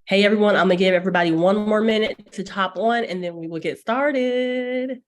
Hey everyone, I'm gonna give everybody one more minute to top on and then we will get started.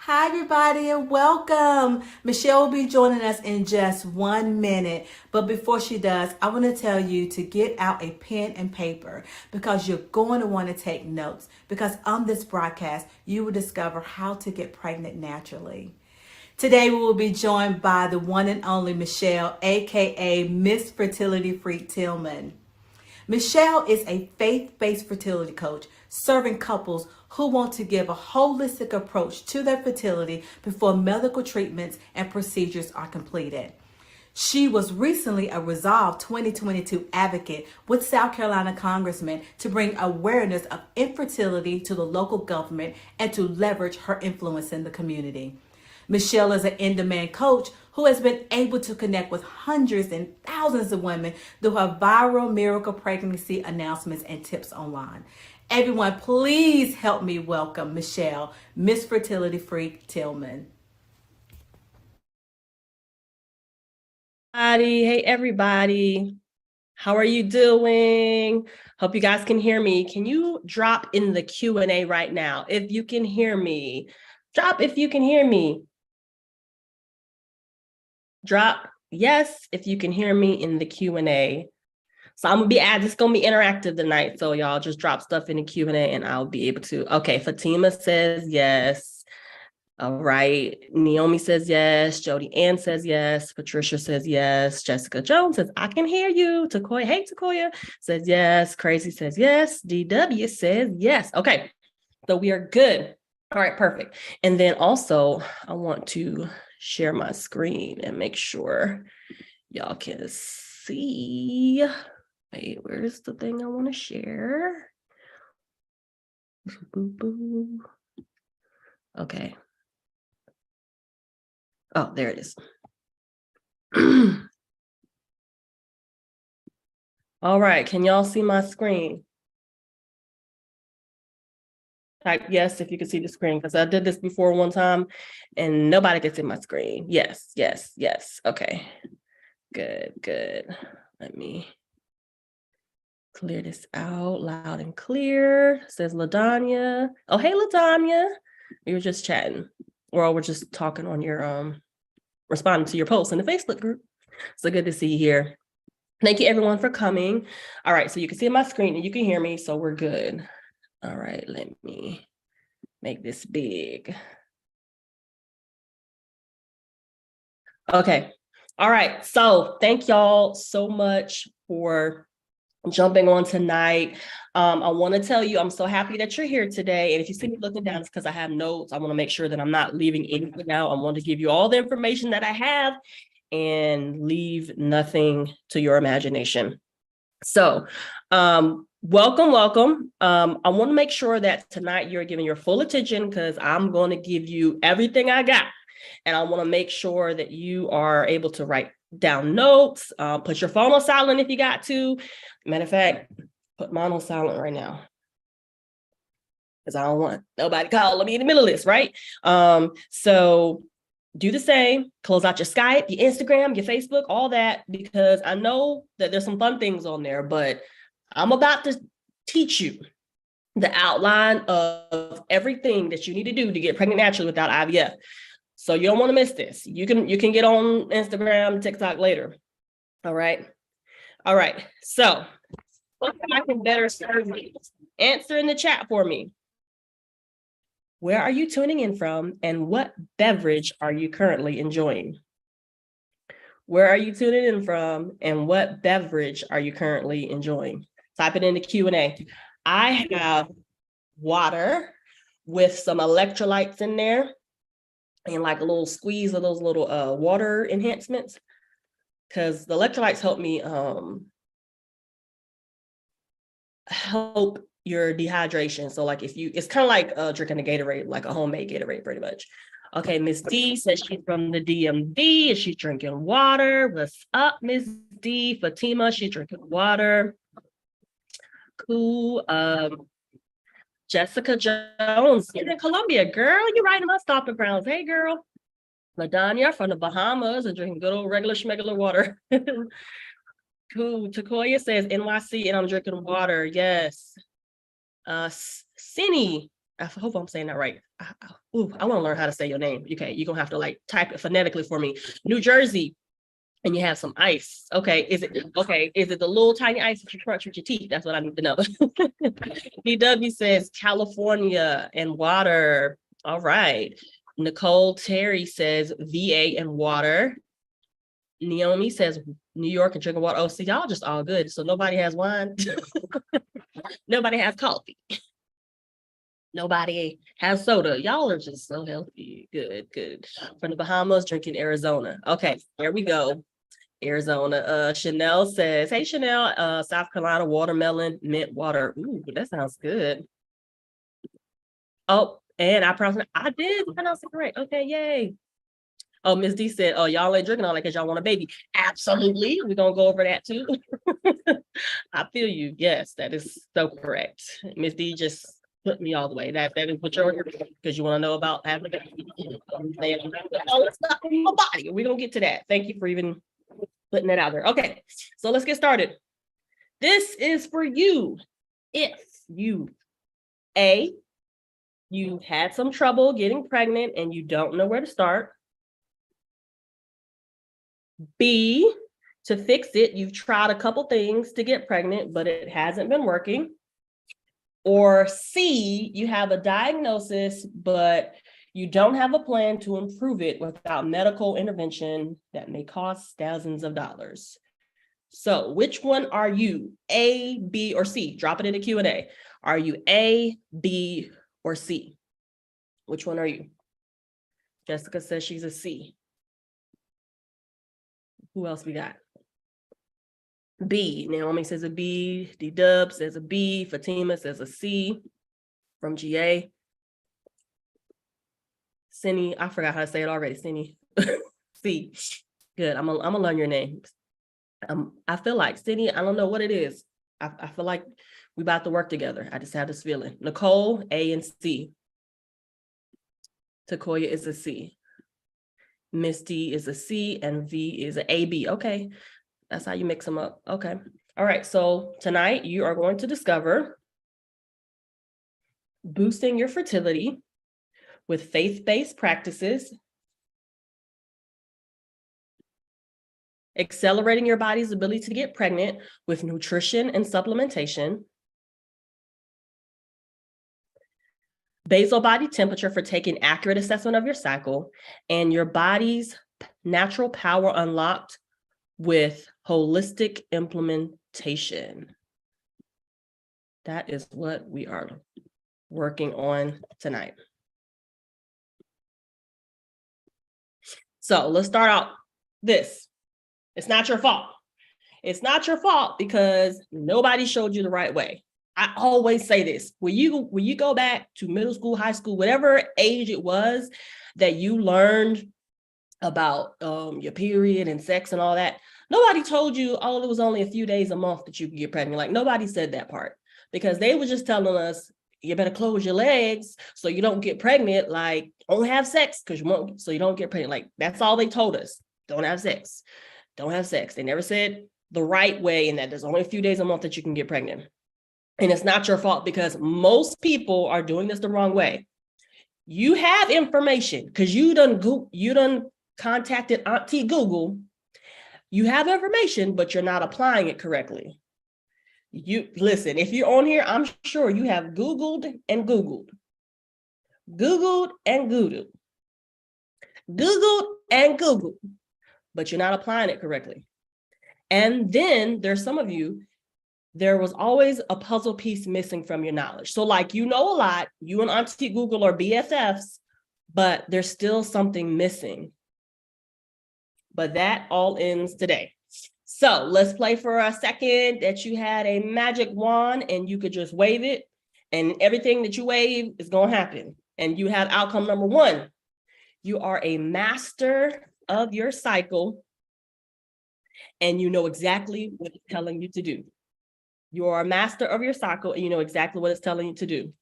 Hi, everybody, and welcome. Michelle will be joining us in just 1 minute. But before she does, I want to tell you to get out a pen and paper because you're going to want to take notes. Because on this broadcast, you will discover how to get pregnant naturally. Today, we will be joined by the one and only Michelle, aka Miss Fertility Freak Tillman. Michelle is a faith-based fertility coach serving couples who want to give a holistic approach to their fertility before medical treatments and procedures are completed. She was recently a Resolve 2022 advocate with South Carolina Congressman to bring awareness of infertility to the local government and to leverage her influence in the community. Michelle is an in-demand coach who has been able to connect with hundreds and thousands of women through her viral miracle pregnancy announcements and tips online. Everyone, please help me welcome Michelle, Miss Fertility Freak Tillman. Hey everybody, how are you doing? Hope you guys can hear me. Can you drop in the Q&A right now if you can hear me? Drop if you can hear me. Drop yes if you can hear me in the Q&A. So I'm gonna be it's gonna be interactive tonight. So y'all just drop stuff in the Q&A and I'll be able to. Okay, Fatima says yes. All right. Naomi says yes. Jody Ann says yes. Patricia says yes. Jessica Jones says, I can hear you. Takoya, hey Takoya says yes. Crazy says yes. DW says yes. Okay, so we are good. All right, perfect. And then also I want to share my screen and make sure y'all can see. Wait, where's the thing I want to share? Okay. Oh, there it is. All right, can y'all see my screen? Type yes if you can see the screen, because I did this before one time and nobody could see my screen. Yes, yes, yes. Okay, good, good. Let me clear this out loud and clear, says LaDanya. Oh, hey, LaDanya. We were just chatting, or we're just talking on your, responding to your post in the Facebook group. So good to see you here. Thank you everyone for coming. All right, so you can see my screen and you can hear me, so we're good. All right, let me make this big. Okay, all right, so thank y'all so much for jumping on tonight. I want to tell you, I'm so happy that you're here today. And if you see me looking down, it's because I have notes. I want to make sure that I'm not leaving anything out. I want to give you all the information that I have and leave nothing to your imagination. So, welcome. I want to make sure that tonight you're giving your full attention because I'm going to give you everything I got. And I want to make sure that you are able to write down notes, put your phone on silent if you got to. Matter of fact, put mine on silent right now, because I don't want nobody calling me in the middle of this, right? So do the same, close out your Skype, your Instagram, your Facebook, all that, because I know that there's some fun things on there, but I'm about to teach you the outline of everything that you need to do to get pregnant naturally without IVF. So you don't want to miss this. You can get on Instagram, TikTok later. All right. All right. So what I can better serve you? Answer in the chat for me. Where are you tuning in from, and what beverage are you currently enjoying? Where are you tuning in from, and what beverage are you currently enjoying? Type it in the Q&A. I have water with some electrolytes in there and like a little squeeze of those little water enhancements, because the electrolytes help me help your dehydration. So like it's kind of like drinking a Gatorade, like a homemade Gatorade pretty much. Okay, Miss D says she's from the DMV and she's drinking water. What's up, Miss D? Fatima, she's drinking water. Cool. Jessica Jones, she's in Colombia. Girl, you right in my stomping grounds. Hey, girl. Ladanya from the Bahamas and drinking good old regular schmegular water. Cool. Takoya says NYC and I'm drinking water. Yes. Cindy, I hope I'm saying that right. I want to learn how to say your name. Okay, you're gonna have to like type it phonetically for me. New Jersey, and you have some ice. Okay, is it the little tiny ice that you crunch with your teeth? That's what I need to know. DW says California and water. All right. Nicole Terry says VA and water. Naomi says New York and drinking water. Oh, see, y'all just all good. So nobody has wine. Nobody has coffee. Nobody has soda. Y'all are just so healthy. Good, good. From the Bahamas, drinking Arizona. Okay, here we go. Arizona. Chanel says, hey, Chanel, South Carolina, watermelon, mint water. Ooh, that sounds good. Oh, and I did pronounce it correct. Okay, yay. Oh, Miss D said, oh, y'all ain't drinking all that because y'all want a baby. Absolutely. We're going to go over that too. I feel you. Yes, that is so correct. Miss D just put me all the way. That is what you're here because you want to know about having a baby. Oh, it's not in my body. We're going to get to that. Thank you for even putting that out there. Okay, so let's get started. This is for you. If you, you had some trouble getting pregnant and you don't know where to start. B, to fix it, you've tried a couple things to get pregnant, but it hasn't been working. Or C, you have a diagnosis, but you don't have a plan to improve it without medical intervention that may cost thousands of dollars. So which one are you, A, B, or C? Drop it in the Q&A. Are you A, B, or C? Which one are you? Jessica says she's a C. Who else we got? B. Naomi says a B. D-Dub says a B. Fatima says a C from GA. Cindy, I forgot how to say it already. Cindy. C. Good. I'm gonna learn your name. I feel like Cindy, I don't know what it is. I feel like we about to work together. I just have this feeling. Nicole, A and C. Takoya is a C. Misty is a C and V is an AB. Okay, that's how you mix them up. Okay. All right, so tonight you are going to discover boosting your fertility with faith-based practices, accelerating your body's ability to get pregnant with nutrition and supplementation, basal body temperature for taking accurate assessment of your cycle, and your body's natural power unlocked with holistic implementation. That is what we are working on tonight. So let's start out this. It's not your fault. It's not your fault because nobody showed you the right way. I always say this, when you go back to middle school, high school, whatever age it was that you learned about your period and sex and all that, nobody told you, oh, it was only a few days a month that you could get pregnant. Like nobody said that part because they were just telling us, you better close your legs so you don't get pregnant, like only have sex because you won't, so you don't get pregnant. Like that's all they told us. Don't have sex. Don't have sex. They never said the right way and that there's only a few days a month that you can get pregnant. And it's not your fault because most people are doing this the wrong way. You have information because you done contacted Auntie Google. You have information, but you're not applying it correctly. You listen, if you're on here, I'm sure you have Googled and Googled, but you're not applying it correctly. And then there's some of you, there was always a puzzle piece missing from your knowledge. So like, you know a lot, you and Auntie Google are BFFs, but there's still something missing. But that all ends today. So let's play for a second that you had a magic wand and you could just wave it and everything that you wave is going to happen. And you have outcome number 1. You are a master of your cycle and you know exactly what it's telling you to do. You are a master of your cycle and you know exactly what it's telling you to do.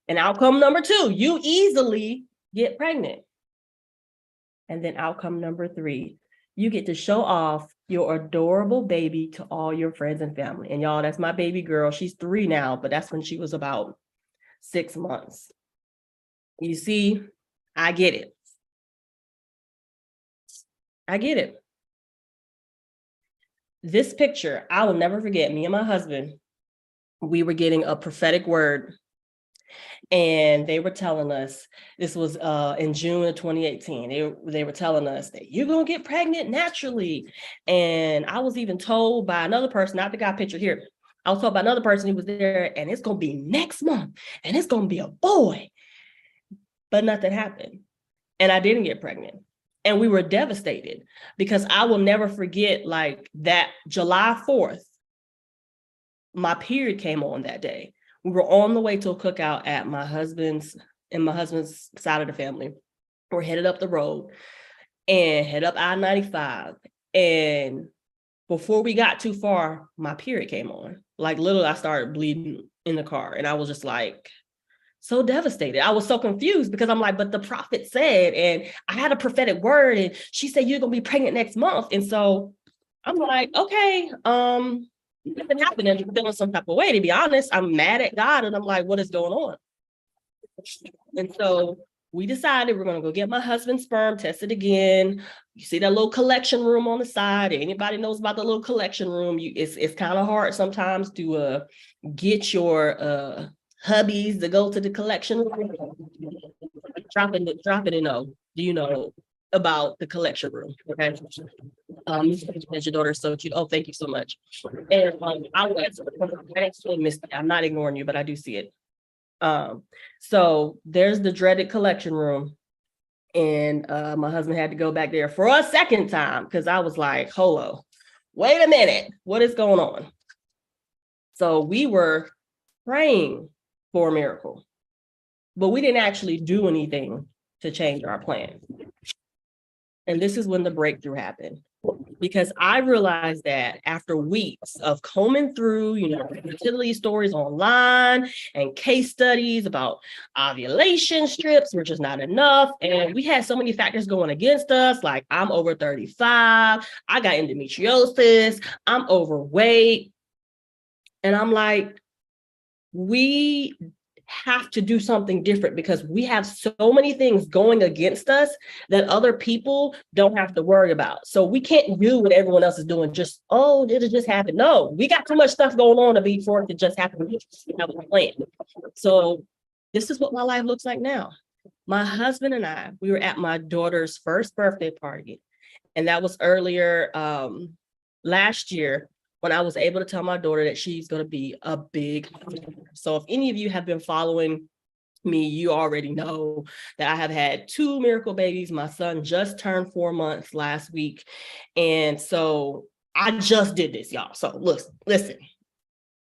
And outcome number 2, you easily get pregnant. And then outcome number 3, you get to show off your adorable baby to all your friends and family. And y'all, that's my baby girl. She's 3 now, but that's when she was about 6 months. You see, I get it. I get it. This picture, I will never forget, me and my husband, we were getting a prophetic word. And they were telling us, this was in June of 2018, they were telling us that you're going to get pregnant naturally. And I was even told by another person, not the guy pictured here, I was told by another person who was there, and it's going to be next month, and it's going to be a boy. But nothing happened. And I didn't get pregnant. And we were devastated because I will never forget, like, that July 4th, my period came on that day. We were on the way to a cookout at my husband's side of the family. We're headed up the road and head up I-95. And before we got too far, my period came on. Like, literally, I started bleeding in the car. And I was just like, so devastated. I was so confused because I'm like, but the prophet said, and I had a prophetic word, and she said, you're going to be pregnant next month. And so I'm like, okay, nothing happened. I'm feeling some type of way, to be honest. I'm mad at God, and I'm like, what is going on? And so we decided we're going to go get my husband's sperm tested again. You see that little collection room on the side. Anybody knows about the little collection room? It's kind of hard sometimes to get your hubbies to go to the collection room. Drop it in. Do you know about the collection room? Okay. Your daughter is so cute. Oh, thank you so much. And I actually missed it. I'm not ignoring you, but I do see it. So there's the dreaded collection room. And my husband had to go back there for a second time because I was like, hold wait a minute, what is going on? So we were praying for a miracle, but we didn't actually do anything to change our plan. And this is when the breakthrough happened, because I realized that after weeks of combing through, fertility stories online and case studies about ovulation strips were just not enough. And we had so many factors going against us. Like, I'm over 35. I got endometriosis. I'm overweight. And I'm like, we have to do something different because we have so many things going against us that other people don't have to worry about. So we can't do what everyone else is doing. Just, it'll just happen. No, we got too much stuff going on for it to just happen. We have a plan. So this is what my life looks like now. My husband and I, we were at my daughter's first birthday party. And that was earlier last year, when I was able to tell my daughter that she's going to be a big. So if any of you have been following me, you already know that I have had 2 miracle babies. My son just turned 4 months last week. And so I just did this, y'all. So listen,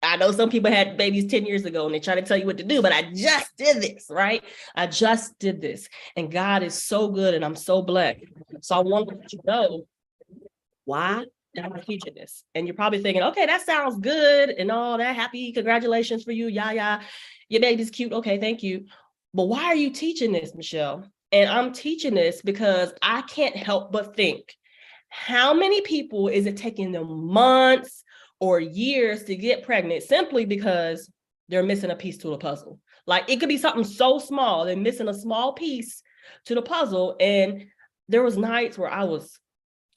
I know some people had babies 10 years ago and they try to tell you what to do, but I just did this, right? I just did this. And God is so good and I'm so blessed. So I want to let you know why I'm teaching this. And you're probably thinking, okay, that sounds good and all that. Happy congratulations for you. Yeah. Your baby's cute. Okay, thank you. But why are you teaching this, Michelle? And I'm teaching this because I can't help but think, How many people is it taking them months or years to get pregnant simply because they're missing a piece to the puzzle? Like, it could be something so small, they're missing a small piece to the puzzle. And there was nights where I was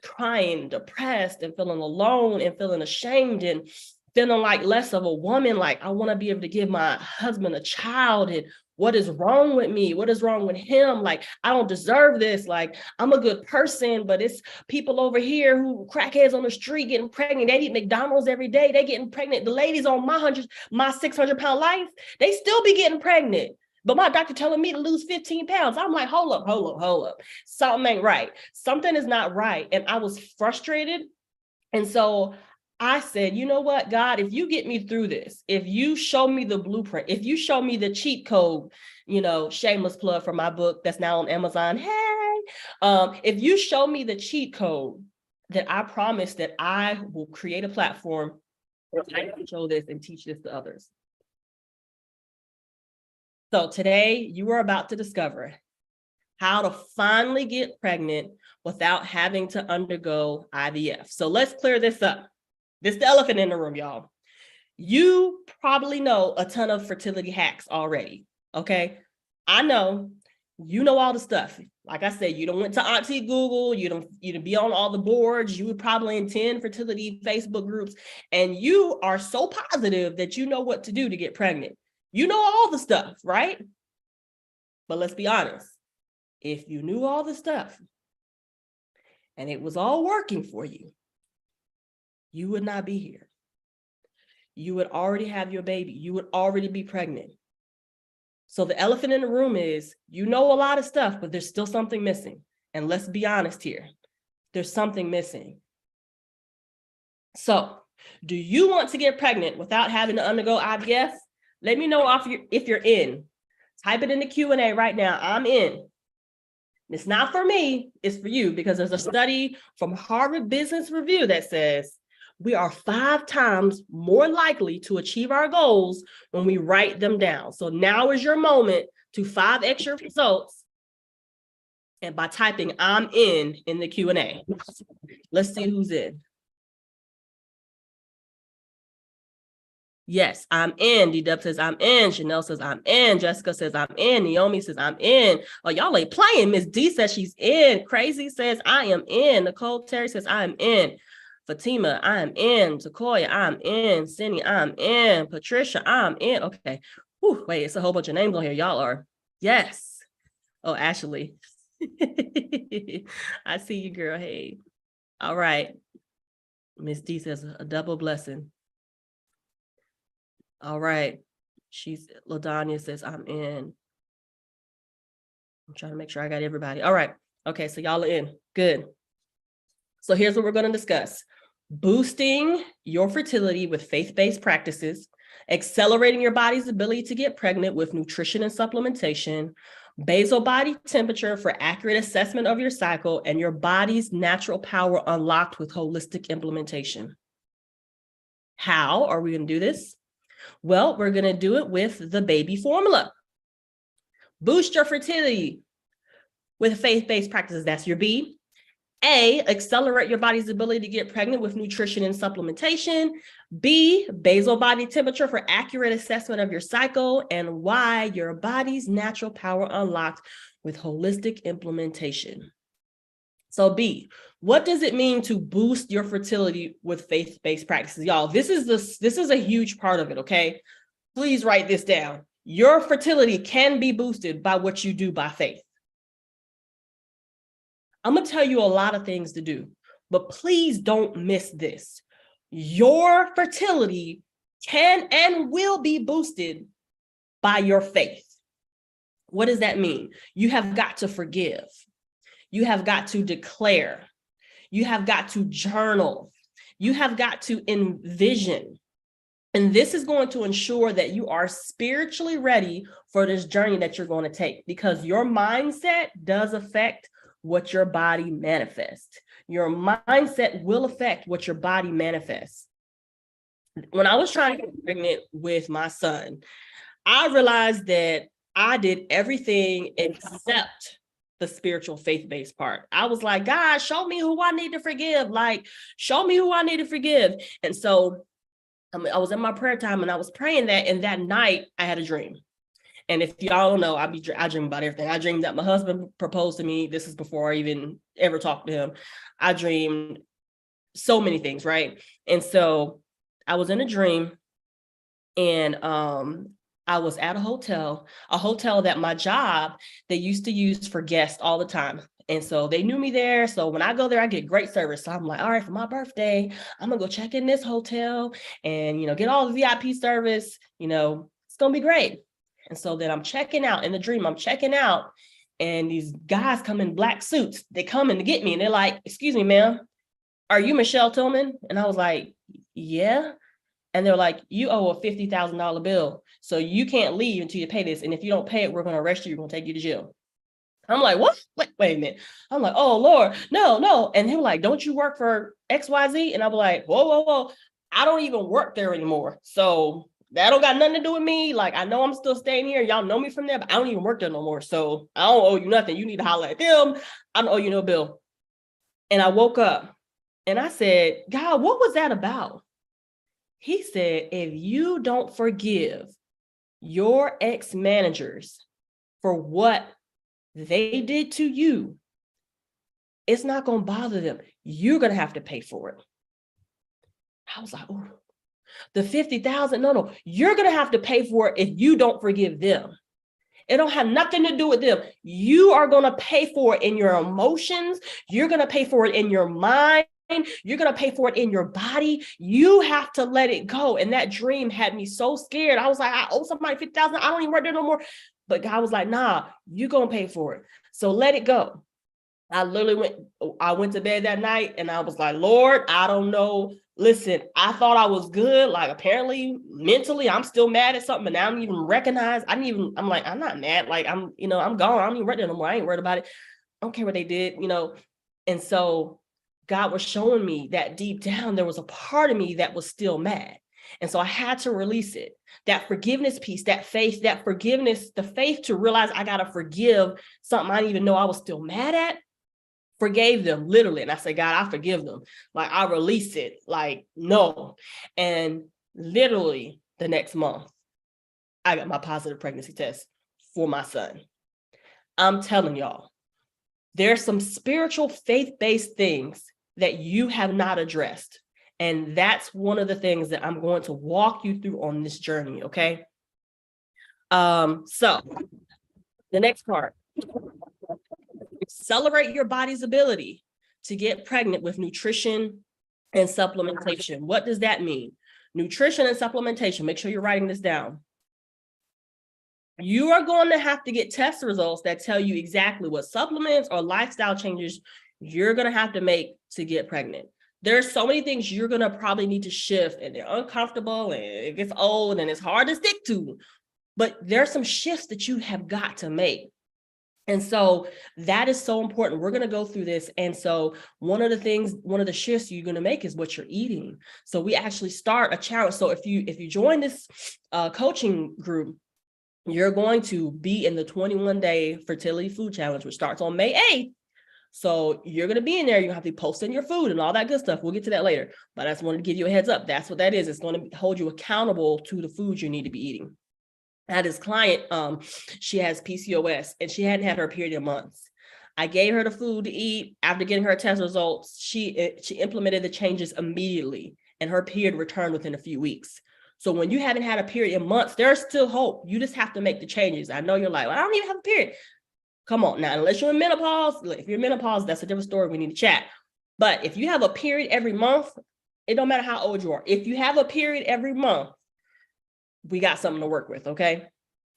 crying, depressed, and feeling alone and feeling ashamed and feeling like less of a woman. Like, I want to be able to give my husband a child, and what is wrong with me? What is wrong with him? Like, I don't deserve this. Like, I'm a good person, but it's people over here who crackheads on the street getting pregnant. They eat McDonald's every day. They getting pregnant. The ladies on my 600-pound life, they still be getting pregnant. But my doctor telling me to lose 15 pounds. I'm like, hold up. Something ain't right. Something is not right. And I was frustrated. And so I said, you know what, God, if you get me through this, if you show me the blueprint, if you show me the cheat code, shameless plug for my book that's now on Amazon. Hey, if you show me the cheat code, that I promise that I will create a platform where I can show this and teach this to others. So today you are about to discover how to finally get pregnant without having to undergo IVF. So let's clear this up. This is the elephant in the room, y'all. You probably know a ton of fertility hacks already, okay? I know, you know all the stuff. Like I said, you don't went to Auntie Google, you don't be on all the boards, you would probably attend fertility Facebook groups, and you are so positive that you know what to do to get pregnant. You know all the stuff, right? But let's be honest. If you knew all the stuff and it was all working for you, you would not be here. You would already have your baby. You would already be pregnant. So the elephant in the room is, you know a lot of stuff, but there's still something missing. And let's be honest here. There's something missing. So, do you want to get pregnant without having to undergo IVF? Let me know if you're in. Type it in the Q&A right now. I'm in. It's not for me, it's for you, because there's a study from Harvard Business Review that says we are 5 times more likely to achieve our goals when we write them down. So now is your moment to 5x your results, and by typing I'm in the Q&A. Let's see who's in. Yes, I'm in. D-Dub says I'm in. Chanel says I'm in. Jessica says I'm in. Naomi says I'm in. Oh, y'all ain't playing. Miss D says she's in. Crazy says I am in. Nicole Terry says I am in. Fatima, I am in. Sequoia, I'm in. Cindy, I'm in. Patricia, I'm in. Okay. Whew, wait, it's a whole bunch of names on here. Y'all are. Yes. Oh, Ashley. I see you, girl. Hey. All right. Miss D says a double blessing. All right. LaDanya says, I'm in. I'm trying to make sure I got everybody. All right. Okay, so y'all are in. Good. So here's what we're going to discuss. Boosting your fertility with faith-based practices, accelerating your body's ability to get pregnant with nutrition and supplementation, basal body temperature for accurate assessment of your cycle, and your body's natural power unlocked with holistic implementation. How are we going to do this? Well, we're going to do it with the baby formula. Boost your fertility with faith-based practices. That's your B. A, accelerate your body's ability to get pregnant with nutrition and supplementation. B, basal body temperature for accurate assessment of your cycle. And Y, your body's natural power unlocked with holistic implementation. So B, what does it mean to boost your fertility with faith-based practices? Y'all, this is a huge part of it, okay? Please write this down. Your fertility can be boosted by what you do by faith. I'm going to tell you a lot of things to do, but please don't miss this. Your fertility can and will be boosted by your faith. What does that mean? You have got to forgive. You have got to declare. You have got to journal. You have got to envision. And this is going to ensure that you are spiritually ready for this journey that you're going to take, because your mindset does affect what your body manifests. Your mindset will affect what your body manifests. When I was trying to get pregnant with my son, I realized that I did everything except the spiritual faith-based part. I was like, God, show me who I need to forgive. Like, show me who I need to forgive. And so I was in my prayer time and I was praying that, and that night I had a dream. And if y'all don't know, I dream about everything. I dreamed that my husband proposed to me. This is before I even ever talked to him. I dreamed so many things, right? And so I was in a dream, and I was at a hotel that my job, they used to use for guests all the time. And so they knew me there. So when I go there, I get great service. So I'm like, all right, for my birthday, I'm gonna go check in this hotel and, get all the VIP service, it's gonna be great. And so then I'm checking out in the dream, and these guys come in black suits. They come in to get me, and they're like, excuse me, ma'am, are you Michelle Tillman? And I was like, yeah. And they're like, you owe a $50,000 bill. So you can't leave until you pay this. And if you don't pay it, we're going to arrest you. We're going to take you to jail. I'm like, what? Wait a minute. I'm like, oh, Lord, no. And they were like, don't you work for XYZ? And I was like, whoa. I don't even work there anymore. So that don't got nothing to do with me. Like, I know I'm still staying here. Y'all know me from there, but I don't even work there no more. So I don't owe you nothing. You need to holler at them. I don't owe you no bill. And I woke up and I said, God, what was that about? He said, if you don't forgive your ex-managers for what they did to you, it's not going to bother them. You're going to have to pay for it. I was like, oh, the $50,000. No, you're going to have to pay for it if you don't forgive them. It don't have nothing to do with them. You are going to pay for it in your emotions. You're going to pay for it in your mind. You're going to pay for it in your body. You have to let it go. And that dream had me so scared. I was like, I owe somebody $50,000. I don't even work there no more. But God was like, nah, you're going to pay for it. So let it go. I went to bed that night and I was like, Lord, I don't know. Listen, I thought I was good. Like, apparently mentally I'm still mad at something, but now I don't even recognize. I'm like, I'm not mad. Like, I'm gone. I don't even work there no more. I ain't worried about it. I don't care what they did, And so God was showing me that deep down, there was a part of me that was still mad. And so I had to release it. That forgiveness piece, that faith, that forgiveness, the faith to realize I got to forgive something I didn't even know I was still mad at. Forgave them, literally. And I said, God, I forgive them. Like, I release it. Like, no. And literally the next month, I got my positive pregnancy test for my son. I'm telling y'all, there's some spiritual faith-based things that you have not addressed. And that's one of the things that I'm going to walk you through on this journey, okay? So the next part. Celebrate your body's ability to get pregnant with nutrition and supplementation. What does that mean? Nutrition and supplementation. Make sure you're writing this down. You are going to have to get test results that tell you exactly what supplements or lifestyle changes you're going to have to make to get pregnant. There's so many things you're going to probably need to shift, and they're uncomfortable and it gets old and it's hard to stick to. But there's some shifts that you have got to make. And so that is so important. We're going to go through this. And so one of the shifts you're going to make is what you're eating. So we actually start a challenge. So if you join this coaching group, you're going to be in the 21-day fertility food challenge, which starts on May 8th. So you're going to be in there. You have to be posting your food and all that good stuff. We'll get to that later. But I just wanted to give you a heads up. That's what that is. It's going to hold you accountable to the foods you need to be eating. I had this client, she has PCOS and she hadn't had her period in months. I gave her the food to eat. After getting her test results, she implemented the changes immediately and her period returned within a few weeks. So when you haven't had a period in months, there's still hope. You just have to make the changes. I know you're like, well, I don't even have a period. Come on now, unless you're in menopause. If you're in menopause, that's a different story. We need to chat. But if you have a period every month, it don't matter how old you are. If you have a period every month, we got something to work with, okay?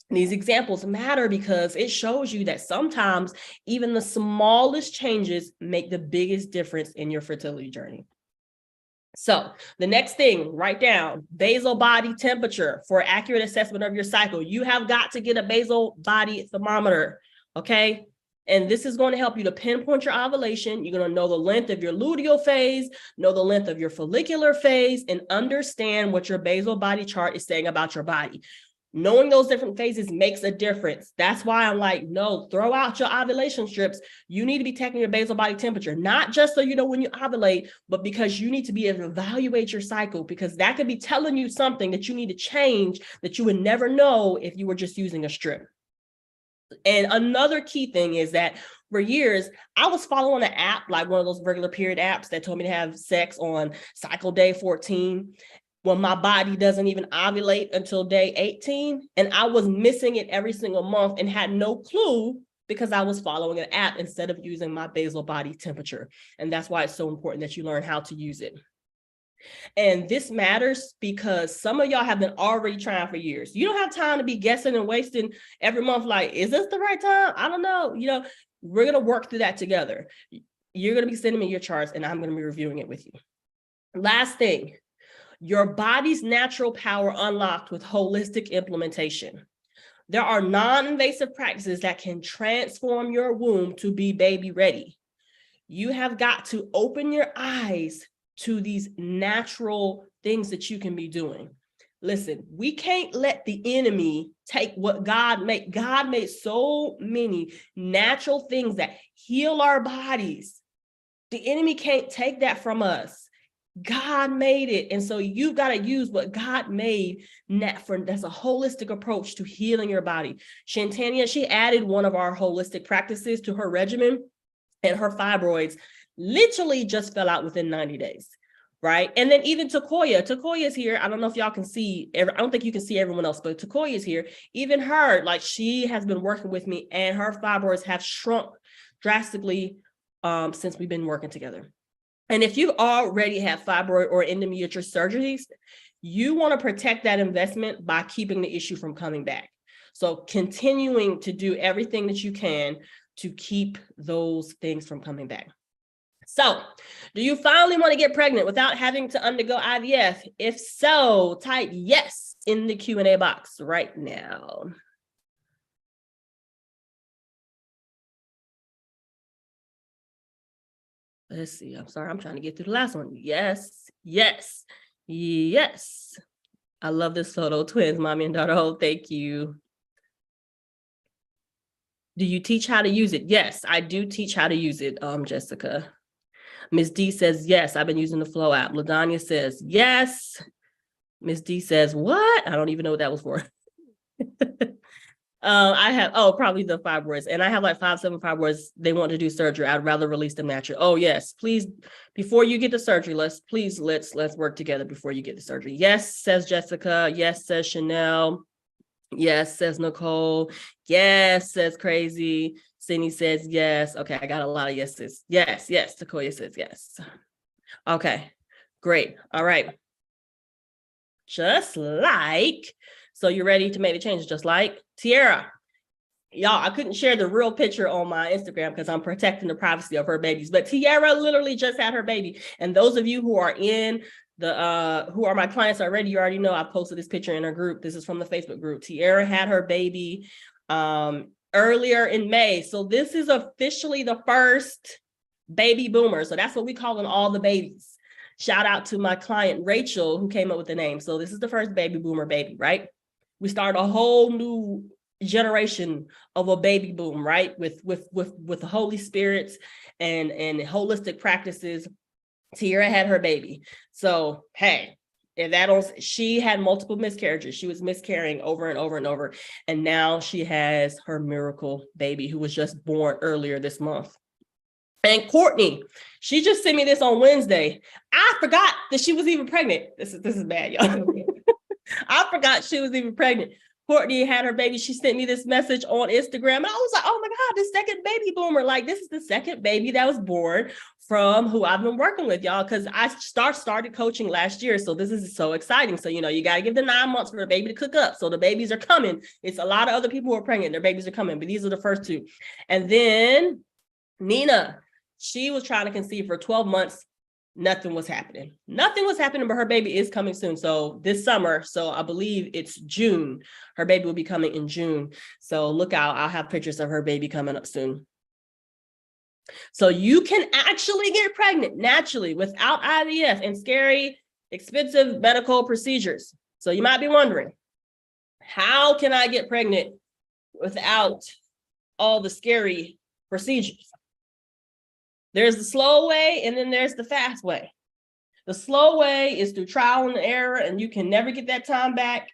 And these examples matter because it shows you that sometimes even the smallest changes make the biggest difference in your fertility journey. So the next thing, write down basal body temperature for accurate assessment of your cycle. You have got to get a basal body thermometer, okay? And this is going to help you to pinpoint your ovulation. You're going to know the length of your luteal phase, know the length of your follicular phase, and understand what your basal body chart is saying about your body. Knowing those different phases makes a difference. That's why I'm like, no, throw out your ovulation strips. You need to be taking your basal body temperature, not just so you know when you ovulate, but because you need to be able to evaluate your cycle, because that could be telling you something that you need to change that you would never know if you were just using a strip. And another key thing is that for years, I was following an app, like one of those regular period apps that told me to have sex on cycle day 14. When my body doesn't even ovulate until day 18. And I was missing it every single month and had no clue because I was following an app instead of using my basal body temperature. And that's why it's so important that you learn how to use it. And this matters because some of y'all have been already trying for years. You don't have time to be guessing and wasting every month. Like, is this the right time? I don't know. We're going to work through that together. You're going to be sending me your charts and I'm going to be reviewing it with you. Last thing. Your body's natural power unlocked with holistic implementation. There are non-invasive practices that can transform your womb to be baby ready. You have got to open your eyes to these natural things that you can be doing. Listen, we can't let the enemy take what God made. God made so many natural things that heal our bodies. The enemy can't take that from us. God made it. And so you got to use what God made that's a holistic approach to healing your body. Shantania, she added one of our holistic practices to her regimen, and her fibroids literally just fell out within 90 days. Right. And then even Takoya's here. I don't know if y'all can see, I don't think you can see everyone else, but Takoya's here. Even her, like, she has been working with me and her fibroids have shrunk drastically since we've been working together. And if you already have fibroid or endometriosis surgeries, you want to protect that investment by keeping the issue from coming back. So continuing to do everything that you can to keep those things from coming back. So, do you finally want to get pregnant without having to undergo IVF? If so, type yes in the Q&A box right now. Let's see. I'm sorry. I'm trying to get through the last one. Yes, yes, yes. I love this photo. Twins, mommy and daughter. Oh, thank you. Do you teach how to use it? Yes, I do teach how to use it, Jessica. Miss D says, yes, I've been using the Flow app. LaDanya says, yes. Miss D says, what? I don't even know what that was for. I have, probably the fibroids. And I have like 5-7 fibroids. They want to do surgery. I'd rather release them naturally. Oh, yes. Please, before you get the surgery, let's work together before you get the surgery. Yes, says Jessica. Yes, says Chanel. Yes, says Nicole. Yes, says Crazy. Sydney says yes. Okay, I got a lot of yeses. Yes, yes. Takoya says yes. Okay, great. All right. Just like, so you're ready to make the changes, just like Tiara. Y'all, I couldn't share the real picture on my Instagram because I'm protecting the privacy of her babies, but Tiara literally just had her baby. And those of you who are in the, who are my clients already, you already know I posted this picture in her group. This is from the Facebook group. Tiara had her baby earlier in May. So this is officially the first baby boomer. So that's what we call them, all the babies. Shout out to my client, Rachel, who came up with the name. So this is the first baby boomer baby, right? We start a whole new generation of a baby boom, right? With the Holy Spirits and holistic practices. Tiara had her baby. So, hey, if that don't, she had multiple miscarriages. She was miscarrying over and over and over. And now she has her miracle baby who was just born earlier this month. And Courtney, she just sent me this on Wednesday. I forgot that she was even pregnant. This is bad, y'all. I forgot she was even pregnant. Courtney had her baby. She sent me this message on Instagram. And I was like, oh my God, the second baby boomer. Like, this is the second baby that was born from who I've been working with, y'all, because I started coaching last year. So this is so exciting. So, you got to give the 9 months for the baby to cook up. So the babies are coming. It's a lot of other people who are pregnant. Their babies are coming, but these are the first two. And then Nina, she was trying to conceive for 12 months. Nothing was happening. Nothing was happening, but her baby is coming soon. So this summer, so I believe it's June. Her baby will be coming in June. So look out. I'll have pictures of her baby coming up soon. So you can actually get pregnant naturally without IVF and scary, expensive medical procedures. So you might be wondering, How can I get pregnant without all the scary procedures? There's the slow way, and then there's the fast way. The slow way is through trial and error, and you can never get that time back.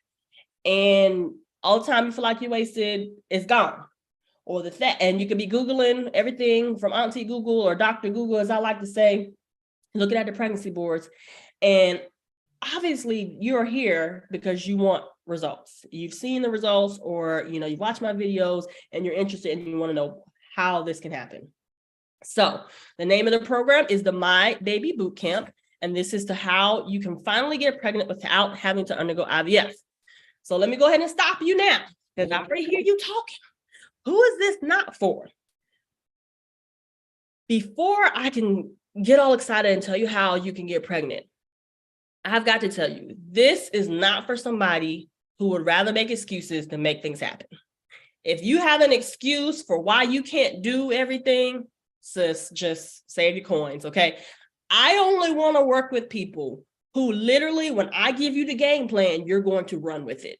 And all the time you feel like you wasted is gone. Or and you could be Googling everything from Auntie Google or Dr. Google, as I like to say, looking at the pregnancy boards. And obviously you're here because you want results. You've seen the results, or you've watched my videos and you're interested and you want to know how this can happen. So the name of the program is the My Baby Boot Camp, and this is to how you can finally get pregnant without having to undergo IVF. So let me go ahead and stop you now, because I already hear you talking. Who is this not for? Before I can get all excited and tell you how you can get pregnant, I've got to tell you, this is not for somebody who would rather make excuses than make things happen. If you have an excuse for why you can't do everything, sis, just save your coins, okay? I only want to work with people who literally, when I give you the game plan, you're going to run with it.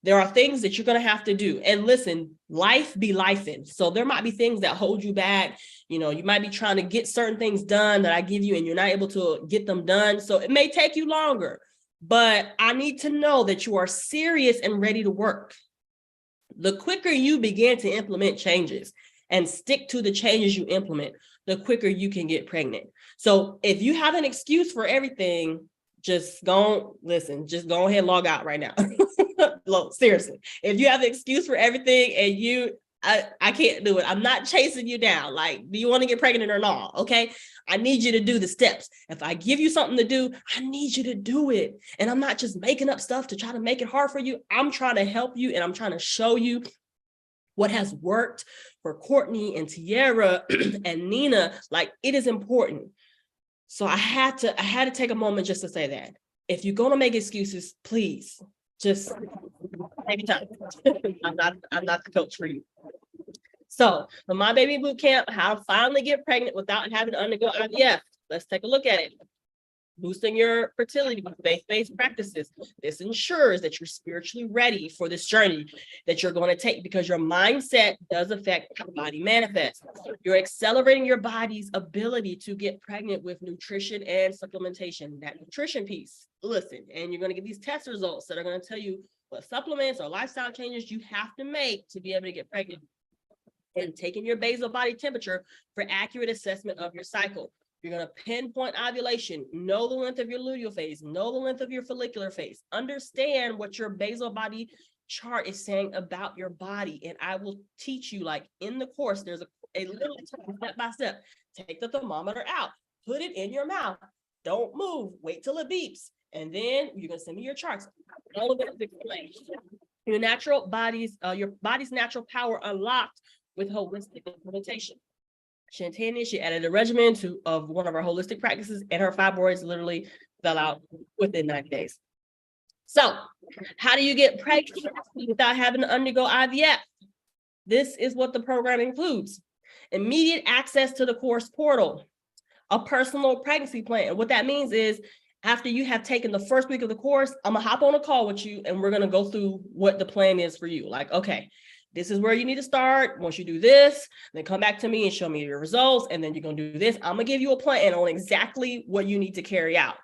There are things that you're going to have to do. And listen, life be lifing. So there might be things that hold you back. You might be trying to get certain things done that I give you and you're not able to get them done. So it may take you longer, but I need to know that you are serious and ready to work. The quicker you begin to implement changes and stick to the changes you implement, the quicker you can get pregnant. So if you have an excuse for everything, just go ahead and log out right now. Look, seriously, if you have an excuse for everything and I can't do it, I'm not chasing you down. Like, do you want to get pregnant or not? Okay. I need you to do the steps. If I give you something to do, I need you to do it. And I'm not just making up stuff to try to make it hard for you. I'm trying to help you, and I'm trying to show you what has worked for Courtney and Tiara and Nina. Like, it is important. So I had to take a moment just to say that. If you're going to make excuses, please just take your time. I'm not the coach for you. So the My Baby Boot Camp, how to finally get pregnant without having to undergo IVF. Let's take a look at it. Boosting your fertility with faith-based practices. This ensures that you're spiritually ready for this journey that you're going to take, because your mindset does affect how the body manifests. You're accelerating your body's ability to get pregnant with nutrition and supplementation. That nutrition piece, listen, and you're going to get these test results that are going to tell you what supplements or lifestyle changes you have to make to be able to get pregnant. And taking your basal body temperature for accurate assessment of your cycle. You're going to pinpoint ovulation, know the length of your luteal phase, know the length of your follicular phase, understand what your basal body chart is saying about your body. And I will teach you, like in the course, there's a little step by step. Take the thermometer out, put it in your mouth, don't move, wait till it beeps. And then you're going to send me your charts. All of it is explained. Your body's natural power unlocked with holistic implementation. Shantania, she added a regimen of one of our holistic practices, and her fibroids literally fell out within 90 days. So how do you get pregnant without having to undergo IVF? This is what the program includes. Immediate access to the course portal, a personal pregnancy plan. And what that means is, after you have taken the first week of the course, I'm gonna hop on a call with you and we're gonna go through what the plan is for you. Like, okay, this is where you need to start. Once you do this, then come back to me and show me your results. And then you're going to do this. I'm going to give you a plan on exactly what you need to carry out.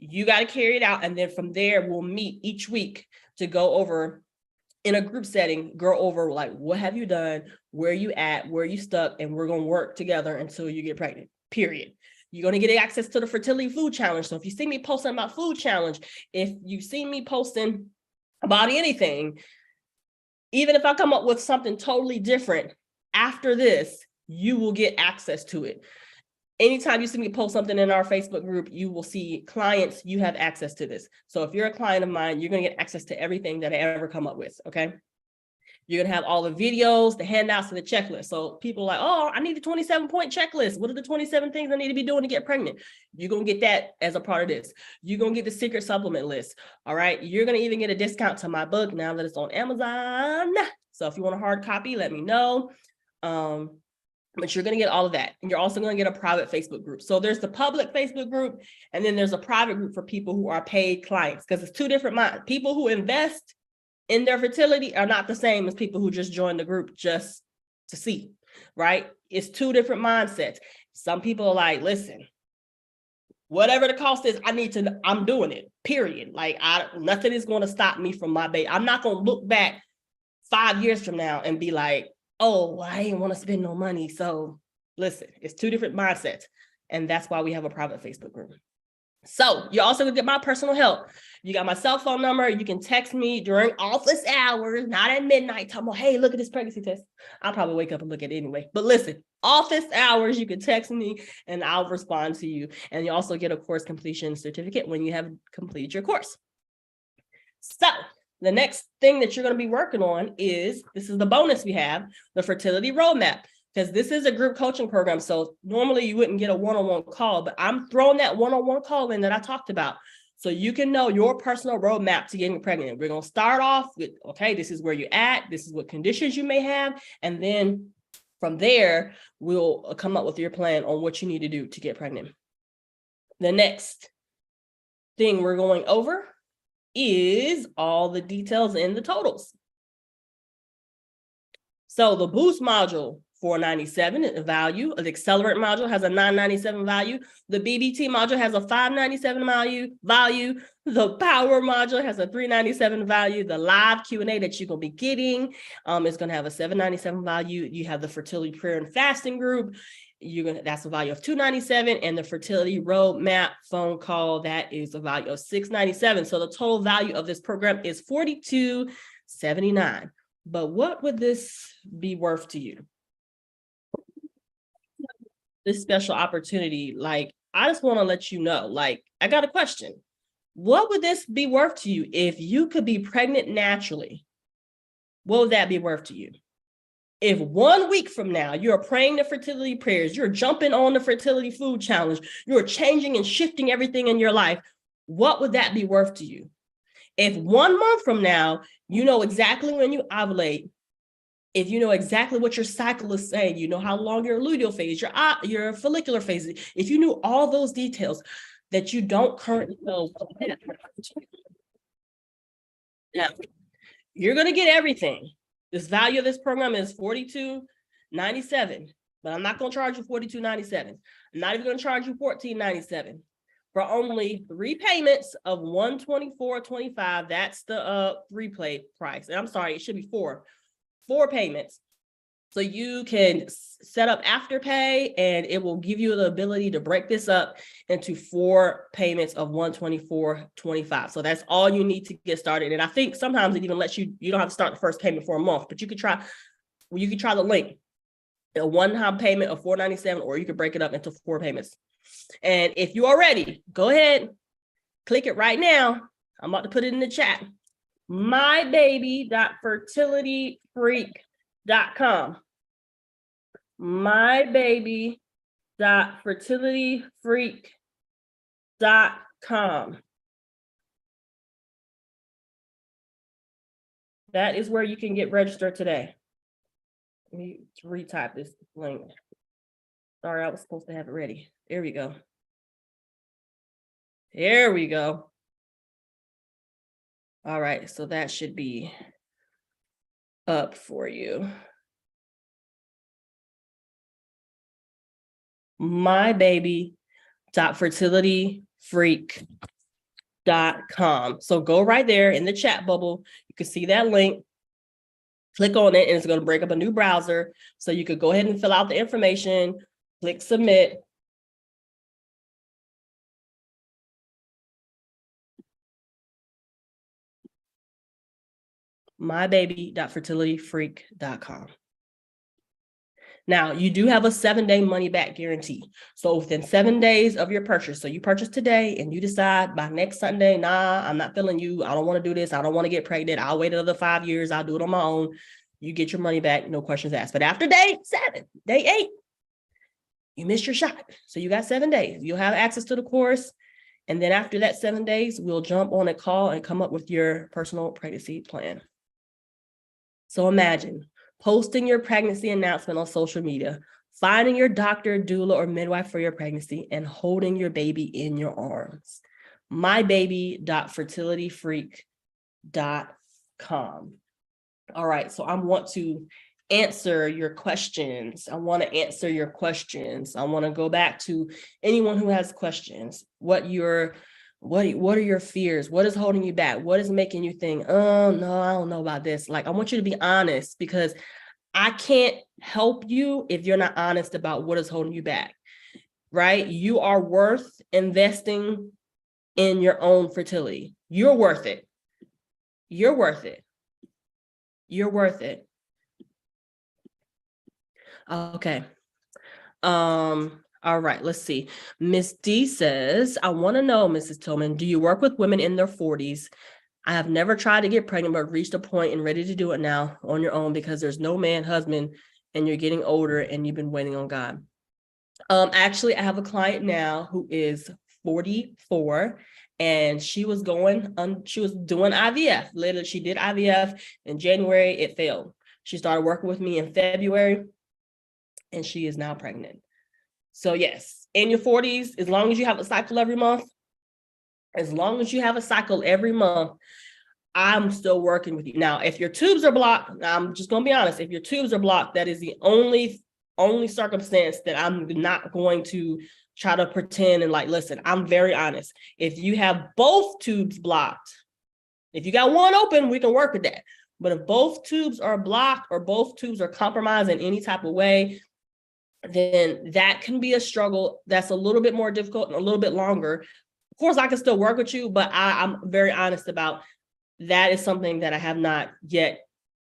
You got to carry it out. And then from there, we'll meet each week to go over, in a group setting, go over like, what have you done? Where you at? Where you stuck? And we're going to work together until you get pregnant, period. You're going to get access to the fertility food challenge. So if you see me posting about food challenge, if you see me posting about anything, even if I come up with something totally different after this, you will get access to it. Anytime you see me post something in our Facebook group, you will see clients, you have access to this. So if you're a client of mine, you're going to get access to everything that I ever come up with, okay? You're going to have all the videos, the handouts, and the checklist. So people are like, oh, I need a 27-point checklist. What are the 27 things I need to be doing to get pregnant? You're going to get that as a part of this. You're going to get the secret supplement list. All right. You're going to even get a discount to my book now that it's on Amazon. So if you want a hard copy, let me know. But you're going to get all of that. And you're also going to get a private Facebook group. So there's the public Facebook group, and then there's a private group for people who are paid clients, because it's two different minds. People who invest in their fertility are not the same as people who just join the group just to see, right? It's two different mindsets. Some people are like, listen, whatever the cost is, I'm doing it, period. Like nothing is going to stop me from my baby. I'm not going to look back 5 years from now and be like, oh, I didn't want to spend no money. So listen, it's two different mindsets. And that's why we have a private Facebook group. So you're also gonna get my personal help. You got my cell phone number. You can text me during office hours, not at midnight. Tell me, hey, look at this pregnancy test. I'll probably wake up and look at it anyway. But listen, office hours, you can text me and I'll respond to you. And you also get a course completion certificate when you have completed your course. So the next thing that you're going to be working on is, this is the bonus we have, the fertility roadmap. Because this is a group coaching program. So normally you wouldn't get a one-on-one call, but I'm throwing that one-on-one call in that I talked about. So you can know your personal roadmap to getting pregnant. We're going to start off with, okay, this is where you're at. This is what conditions you may have. And then from there, we'll come up with your plan on what you need to do to get pregnant. The next thing we're going over is all the details in the totals. So the boost module, $497 value. The accelerate module has a $997 value. The BBT module has a $597 value. The power module has a $397 value. The live Q&A that you're going to be getting is going to have a $797 value. You have the fertility prayer and fasting group. That's a value of $297, and the fertility roadmap phone call, that is a value of $697. So the total value of this program is $4279. But what would this be worth to you? This special opportunity, like, I just want to let you know, like, I got a question. What would this be worth to you if you could be pregnant naturally? What would that be worth to you? If 1 week from now, you're praying the fertility prayers, you're jumping on the fertility food challenge, you're changing and shifting everything in your life, what would that be worth to you? If 1 month from now, you know exactly when you ovulate, if you know exactly what your cycle is saying, you know how long your luteal phase, your follicular phase, if you knew all those details that you don't currently know, now you're going to get everything. This value of this program is $4297, but I'm not going to charge you $4297. I'm not even going to charge you $1497. For only 3 payments of $124.25. That's the replay price. And I'm sorry, it should be 4 payments. So you can set up Afterpay, and it will give you the ability to break this up into 4 payments of $124.25. So that's all you need to get started. And I think sometimes it even lets you don't have to start the first payment for a month, but you could try the link, a one-time payment of $497, or you could break it up into 4 payments. And if you are ready, go ahead, click it right now. I'm about to put it in the chat. mybaby.fertilityfreak.com. mybaby.fertilityfreak.com. That is where you can get registered today. Let me retype this link. Sorry, I was supposed to have it ready. There we go. There we go. All right, so that should be up for you. mybaby.fertilityfreak.com. So go right there in the chat bubble. You can see that link. Click on it, and it's going to break up a new browser. So you could go ahead and fill out the information, click submit. mybaby.fertilityfreak.com. Now, you do have a 7-day money back guarantee. So within 7 days of your purchase, so you purchase today and you decide by next Sunday, nah, I'm not feeling you. I don't want to do this. I don't want to get pregnant. I'll wait another 5 years. I'll do it on my own. You get your money back, no questions asked. But after day 7, day 8, you missed your shot. So you got 7 days. You'll have access to the course. And then after that 7 days, we'll jump on a call and come up with your personal pregnancy plan. So imagine posting your pregnancy announcement on social media, finding your doctor, doula, or midwife for your pregnancy, and holding your baby in your arms. mybaby.fertilityfreak.com. All right, so I want to answer your questions. I want to go back to anyone who has questions. What are your fears? What is holding you back? What is making you think, oh no, I don't know about this? Like, I want you to be honest, because I can't help you if you're not honest about what is holding you back, right? You are worth investing in your own fertility. You're worth it. You're worth it. You're worth it. Okay. All right, let's see. Miss D says, I want to know, Mrs. Tillman, do you work with women in their 40s? I have never tried to get pregnant, but reached a point and ready to do it now on your own because there's no man, husband, and you're getting older and you've been waiting on God. Actually, I have a client now who is 44, and she was doing IVF. Literally, she did IVF in January. It failed. She started working with me in February, and she is now pregnant. So yes, in your 40s, as long as you have a cycle every month, I'm still working with you. Now, if your tubes are blocked, I'm just going to be honest, if your tubes are blocked, that is the only circumstance that I'm not going to try to pretend and like, listen, I'm very honest. If you have both tubes blocked, if you got one open, we can work with that. But if both tubes are blocked or both tubes are compromised in any type of way, then that can be a struggle that's a little bit more difficult and a little bit longer. Of course, I can still work with you, but I'm very honest about that is something that I have not yet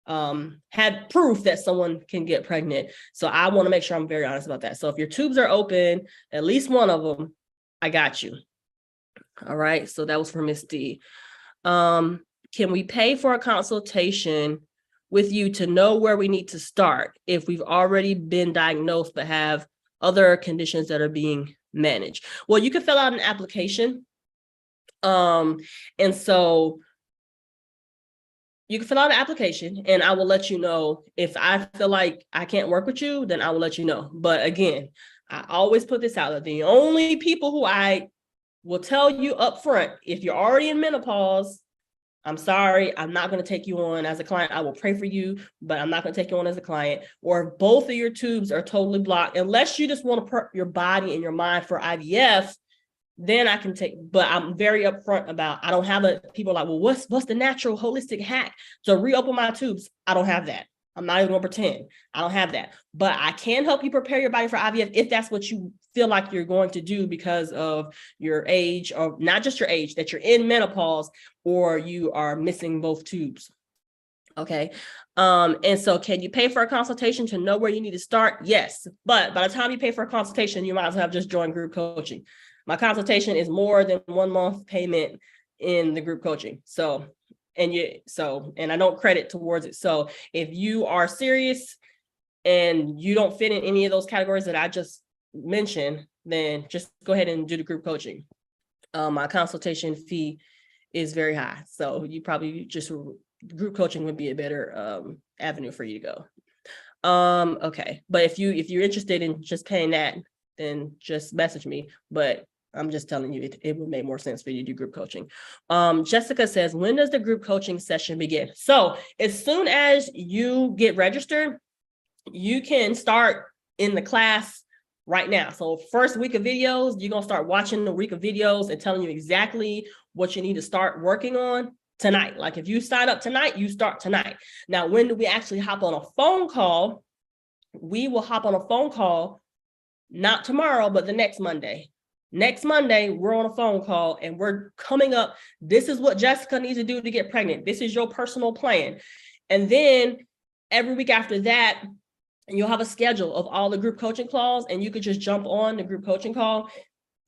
had proof that someone can get pregnant. So I want to make sure I'm very honest about that. So if your tubes are open, at least one of them, I got you. All right. So that was for Miss D. Can we pay for a consultation with you to know where we need to start if we've already been diagnosed but have other conditions that are being managed? Well, you can fill out an application. And so you can fill out an application and I will let you know. If I feel like I can't work with you, then I will let you know. But again, I always put this out there. The only people who I will tell you up front, if you're already in menopause, I'm sorry, I'm not going to take you on as a client. I will pray for you, but I'm not going to take you on as a client. Or if both of your tubes are totally blocked, unless you just want to prep your body and your mind for IVF, then I can take, but I'm very upfront about, I don't have people like, well, what's the natural holistic hack to reopen my tubes? I don't have that. I'm not even gonna pretend. I don't have that, but I can help you prepare your body for IVF if that's what you feel like you're going to do because of your age, or not just your age, that you're in menopause or you are missing both tubes. Okay. And so can you pay for a consultation to know where you need to start? Yes. But by the time you pay for a consultation, you might as well have just joined group coaching. My consultation is more than 1 month payment in the group coaching. So, and I don't credit towards it. So if you are serious and you don't fit in any of those categories that I just mentioned, then just go ahead and do the group coaching. My consultation fee is very high. So you probably just, group coaching would be a better avenue for you to go. Okay. But if you're interested in just paying that, then just message me. But I'm just telling you, it would make more sense for you to do group coaching. Jessica says, when does the group coaching session begin? So as soon as you get registered, you can start in the class right now. So first week of videos, you're going to start watching the week of videos and telling you exactly what you need to start working on tonight. Like if you sign up tonight, you start tonight. Now, when do we actually hop on a phone call? We will hop on a phone call, not tomorrow, but the next Monday. Next Monday, we're on a phone call and we're coming up. This is what Jessica needs to do to get pregnant. This is your personal plan. And then every week after that, you'll have a schedule of all the group coaching calls, and you could just jump on the group coaching call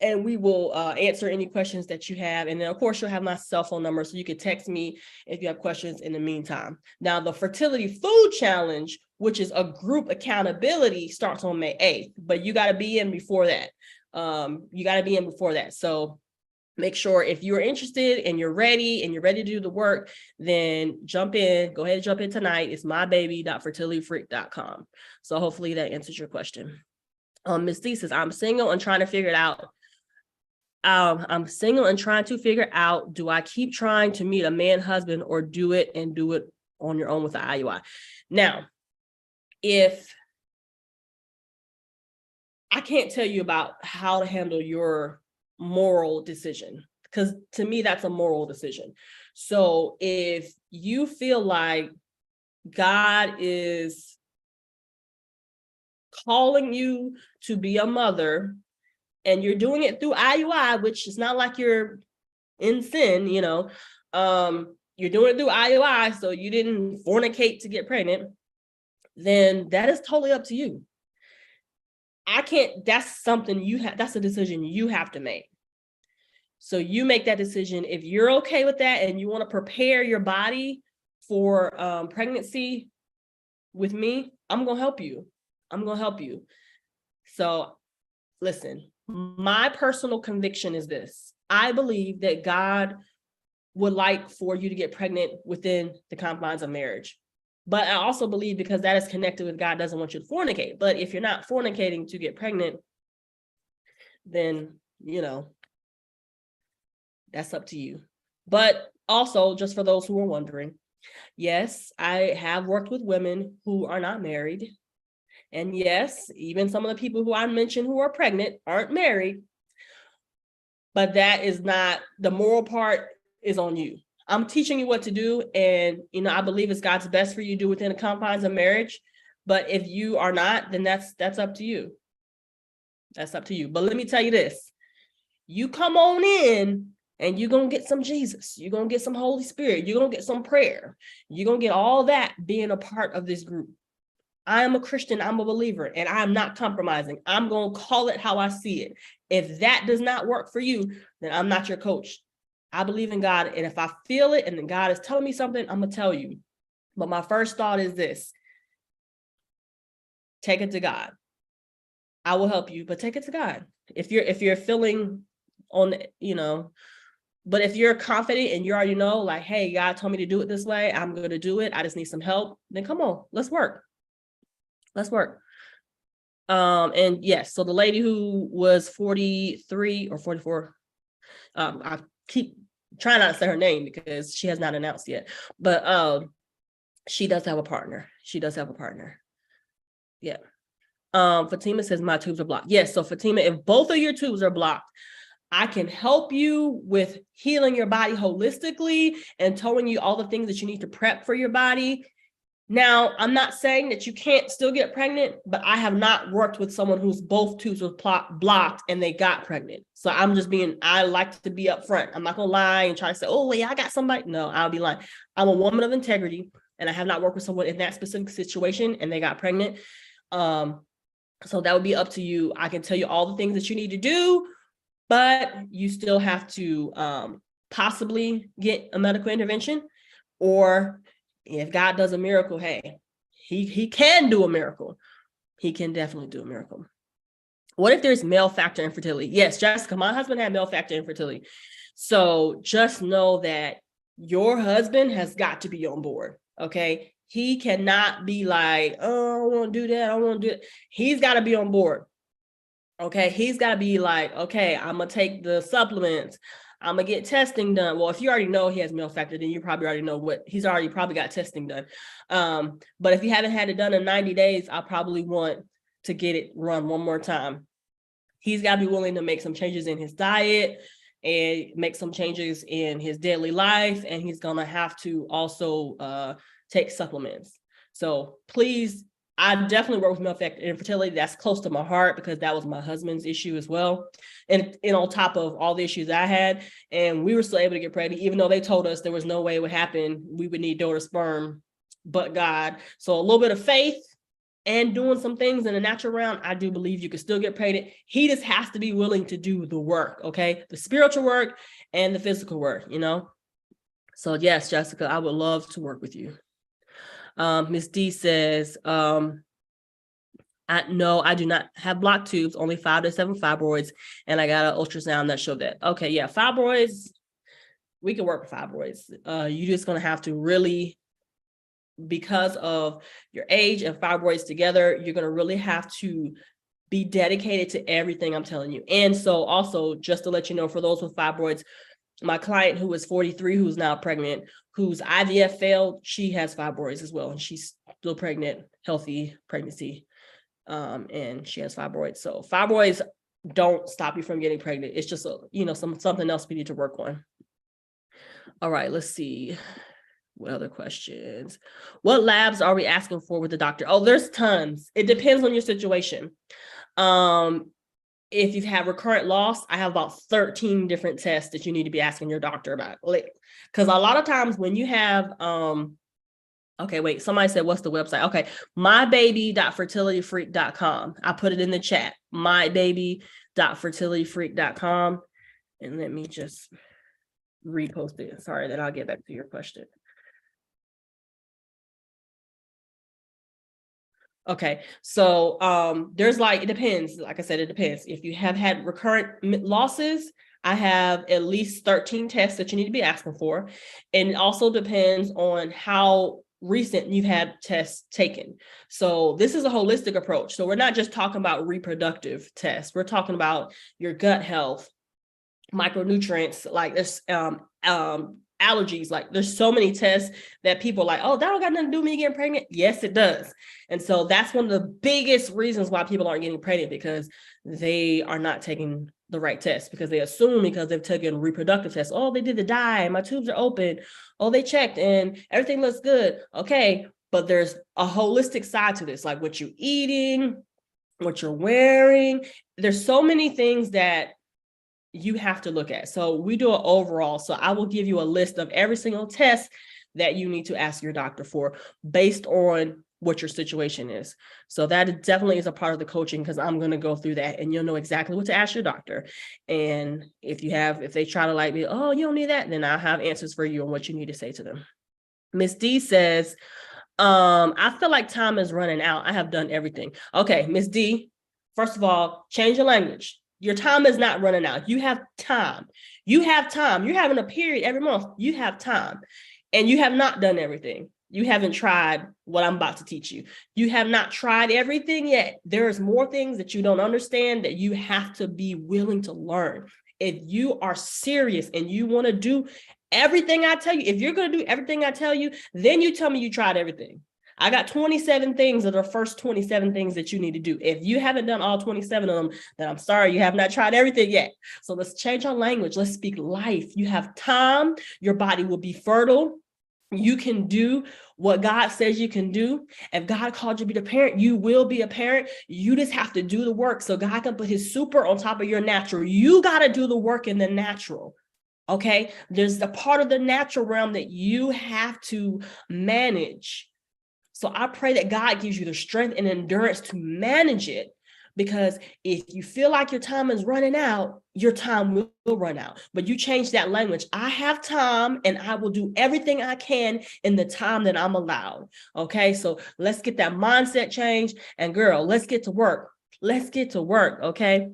and we will answer any questions that you have. And then of course you'll have my cell phone number, so you can text me if you have questions in the meantime. Now the fertility food challenge, which is a group accountability, starts on May 8th, but you got to be in before that. So make sure if you're interested and you're ready to do the work, then jump in, go ahead and jump in tonight. It's mybaby.fertilityfreak.com. So hopefully that answers your question. Ms. D says, I'm single and trying to figure it out. I'm single and trying to figure out, do I keep trying to meet a man husband or do it on your own with the IUI? Now, if I can't tell you about how to handle your moral decision, because to me, that's a moral decision. So if you feel like God is calling you to be a mother and you're doing it through IUI, which is not like you're in sin, you're doing it through IUI, so you didn't fornicate to get pregnant, then that is totally up to you. That's something that's a decision you have to make. So you make that decision. If you're okay with that and you want to prepare your body for pregnancy with me, I'm going to help you. So listen, my personal conviction is this. I believe that God would like for you to get pregnant within the confines of marriage. But I also believe, because that is connected with God doesn't want you to fornicate. But if you're not fornicating to get pregnant, then, that's up to you. But also, just for those who are wondering, yes, I have worked with women who are not married. And yes, even some of the people who I mentioned who are pregnant aren't married. But that is not, the moral part is on you. I'm teaching you what to do. And, I believe it's God's best for you to do within the confines of marriage. But if you are not, then that's up to you. That's up to you. But let me tell you this. You come on in and you're going to get some Jesus. You're going to get some Holy Spirit. You're going to get some prayer. You're going to get all that being a part of this group. I am a Christian. I'm a believer, and I'm not compromising. I'm going to call it how I see it. If that does not work for you, then I'm not your coach. I believe in God. And if I feel it and then God is telling me something, I'm going to tell you. But my first thought is this. Take it to God. I will help you, but take it to God. If you're feeling on, but if you're confident and you already know, like, hey, God told me to do it this way, I'm going to do it. I just need some help. Then come on, let's work. And yes, so the lady who was 43 or 44, I keep trying not to say her name because she has not announced yet, but she does have a partner. Yeah. Fatima says my tubes are blocked. Yes, so Fatima, if both of your tubes are blocked, I can help you with healing your body holistically and telling you all the things that you need to prep for your body. Now, I'm not saying that you can't still get pregnant, but I have not worked with someone whose both tubes were blocked and they got pregnant. So I like to be upfront. I'm not going to lie and try to say, oh, yeah, I got somebody. No, I'll be lying. I'm a woman of integrity, and I have not worked with someone in that specific situation and they got pregnant. So that would be up to you. I can tell you all the things that you need to do, but you still have to possibly get a medical intervention, or if God does a miracle, hey, he can do a miracle. He can definitely do a miracle. What if there's male factor infertility? Yes, Jessica, my husband had male factor infertility. So just know that your husband has got to be on board, okay? He cannot be like, oh, I want to do that. I want to do it. He's got to be on board, okay? He's got to be like, okay, I'm going to take the supplements. I'm going to get testing done. Well, if you already know he has male factor, then you probably already know he's already probably got testing done. But if you haven't had it done in 90 days, I probably want to get it run one more time. He's got to be willing to make some changes in his diet and make some changes in his daily life. And he's going to have to also take supplements. So please, I definitely work with male factor infertility. That's close to my heart because that was my husband's issue as well. And on top of all the issues I had, and we were still able to get pregnant, even though they told us there was no way it would happen. We would need donor sperm, but God. So a little bit of faith and doing some things in the natural realm, I do believe you can still get pregnant. He just has to be willing to do the work, okay? The spiritual work and the physical work, So yes, Jessica, I would love to work with you. Ms. D says, no, I do not have blocked tubes, only 5 to 7 fibroids, and I got an ultrasound that showed that. Okay, yeah, fibroids, we can work with fibroids. You're just going to have to really, because of your age and fibroids together, you're going to really have to Be dedicated to everything I'm telling you. And so also, just to let you know, for those with fibroids, my client who is 43, who's now pregnant, whose IVF failed, she has fibroids as well. And she's still pregnant, healthy pregnancy. And she has fibroids. So fibroids don't stop you from getting pregnant. It's just, something else we need to work on. All right, let's see. What other questions? What labs are we asking for with the doctor? Oh, there's tons. It depends on your situation. If you've had recurrent loss, I have about 13 different tests that you need to be asking your doctor about. Because a lot of times when you have, okay, wait, somebody said, what's the website? Okay, mybaby.fertilityfreak.com. I put it in the chat, mybaby.fertilityfreak.com. And let me just repost it. Sorry, then I'll get back to your question. Okay, so there's it depends. Like I said, it depends. If you have had recurrent losses, I have at least 13 tests that you need to be asking for. And it also depends on how recent you've had tests taken. So this is a holistic approach. So we're not just talking about reproductive tests. We're talking about your gut health, micronutrients, like there's allergies. Like there's so many tests that people are like, oh, that don't got nothing to do with me getting pregnant. Yes, it does. And so that's one of the biggest reasons why people aren't getting pregnant, because they are not taking the right test, because they assume because they've taken reproductive tests, oh, they did the dye, my tubes are open, oh, they checked and everything looks good. Okay, but there's a holistic side to this, like what you're eating, what you're wearing. There's so many things that you have to look at. So we do an overall. So I will give you a list of every single test that you need to ask your doctor for based on what your situation is. So that definitely is a part of the coaching, because I'm going to go through that and you'll know exactly what to ask your doctor. And if they try to be, oh, you don't need that, then I'll have answers for you on what you need to say to them. Miss D says, I feel like time is running out. I have done everything. Okay, Miss D, first of all, change your language. Your time is not running out. You have time. You have time. You're having a period every month. You have time. And you have not done everything. You haven't tried what I'm about to teach you. You have not tried everything yet. There's more things that you don't understand that you have to be willing to learn. If you are serious and you want to do everything I tell you, if you're going to do everything I tell you, then you tell me you tried everything. I got 27 things that are first 27 things that you need to do. If you haven't done all 27 of them, then I'm sorry, you have not tried everything yet. So let's change our language. Let's speak life. You have time. Your body will be fertile. You can do what God says you can do. If God called you to be a parent, you will be a parent. You just have to do the work so God can put his super on top of your natural. You got to do the work in the natural. Okay? There's a part of the natural realm that you have to manage. So I pray that God gives you the strength and endurance to manage it, because if you feel like your time is running out, your time will run out. But you change that language. I have time and I will do everything I can in the time that I'm allowed. Okay, so let's get that mindset change. And girl, let's get to work. Let's get to work, okay?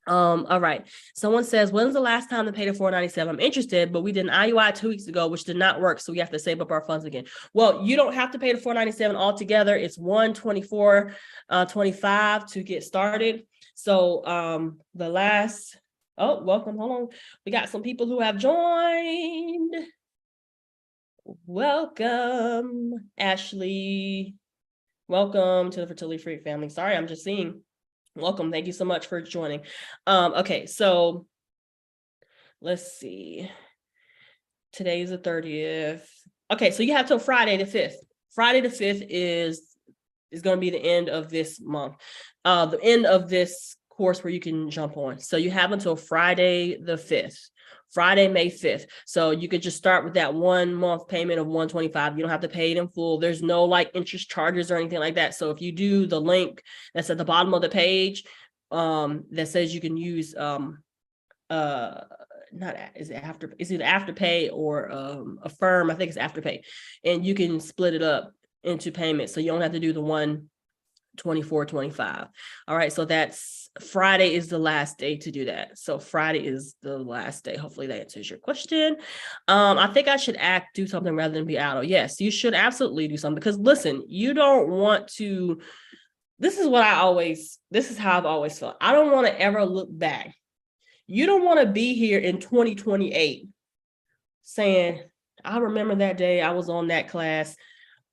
All right. Someone says, when's the last time they paid a $497? I'm interested, but we did an IUI 2 weeks ago, which did not work. So we have to save up our funds again. Well, you don't have to pay the $497 altogether. It's $124.25 to get started. So welcome. Hold on. We got some people who have joined. Welcome, Ashley. Welcome to the Fertility Freak family. Sorry, I'm just seeing. Welcome. Thank you so much for joining. Okay, so let's see. Today's the 30th. Okay, so you have till Friday the 5th. Friday the 5th is going to be the end of this month, the end of this course where you can jump on. So you have until Friday the 5th. Friday, May 5th. So you could just start with that 1 month payment of $125. You don't have to pay it in full. There's no interest charges or anything like that. So if you do the link that's at the bottom of the page, that says you can use is it Afterpay or Affirm? I think it's Afterpay, and you can split it up into payments, so you don't have to do the $124.25. All right, so that's Friday is the last day to do that. So Friday is the last day. Hopefully that answers your question. I think I should do something rather than be idle. Yes, you should absolutely do something, because listen, you don't want to this is how I've always felt. I don't want to ever look back. You don't want to be here in 2028 saying, I remember that day I was on that class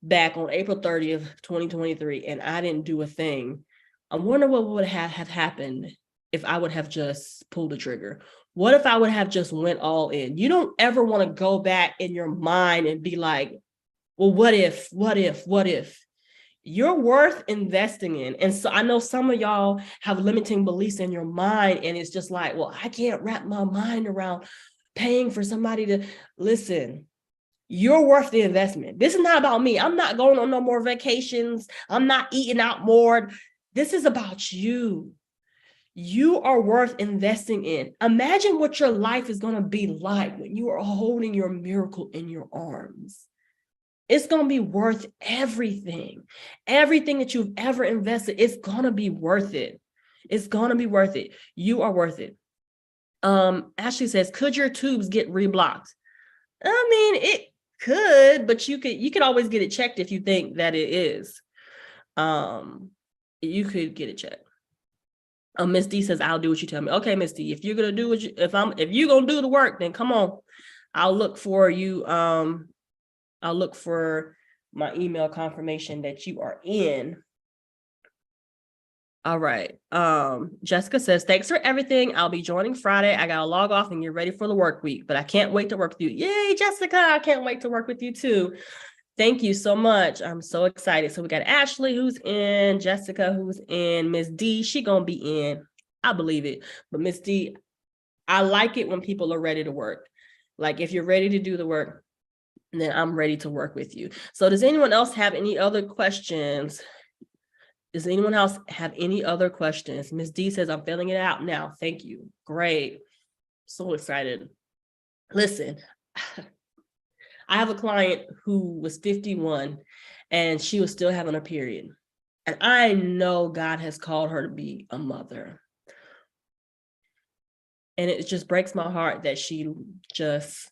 back on April 30th, 2023, and I didn't do a thing. I wonder what would have happened if I would have just pulled the trigger. What if I would have just went all in? You don't ever want to go back in your mind and be like, well, what if? You're worth investing in. And so I know some of y'all have limiting beliefs in your mind, and it's just like, well, I can't wrap my mind around paying for somebody to listen. You're worth the investment. This is not about me. I'm not going on no more vacations. I'm not eating out more. This is about you. You are worth investing in. Imagine what your life is going to be like when you are holding your miracle in your arms. It's going to be worth everything. Everything that you've ever invested, it's going to be worth it. It's going to be worth it. You are worth it. Ashley says, could your tubes get reblocked? I mean, it could, but you could always get it checked if you think that it is. You could get it checked. Miss D says, I'll do what you tell me. Okay, Miss D, if you're gonna do if you're gonna do the work, then come on. I'll look for you. I'll look for my email confirmation that you are in. All right. Jessica says, thanks for everything. I'll be joining Friday. I gotta log off and get ready for the work week, but I can't wait to work with you. Yay, Jessica. I can't wait to work with you too. Thank you so much. I'm so excited. So we got Ashley who's in, Jessica who's in, Miss D, she gonna be in. I believe it. But Miss D, I like it when people are ready to work. Like if you're ready to do the work, then I'm ready to work with you. So does anyone else have any other questions? Does anyone else have any other questions? Ms. D says, I'm filling it out now. Thank you. Great. So excited. Listen, I have a client who was 51 and she was still having a period. And I know God has called her to be a mother. And it just breaks my heart that she just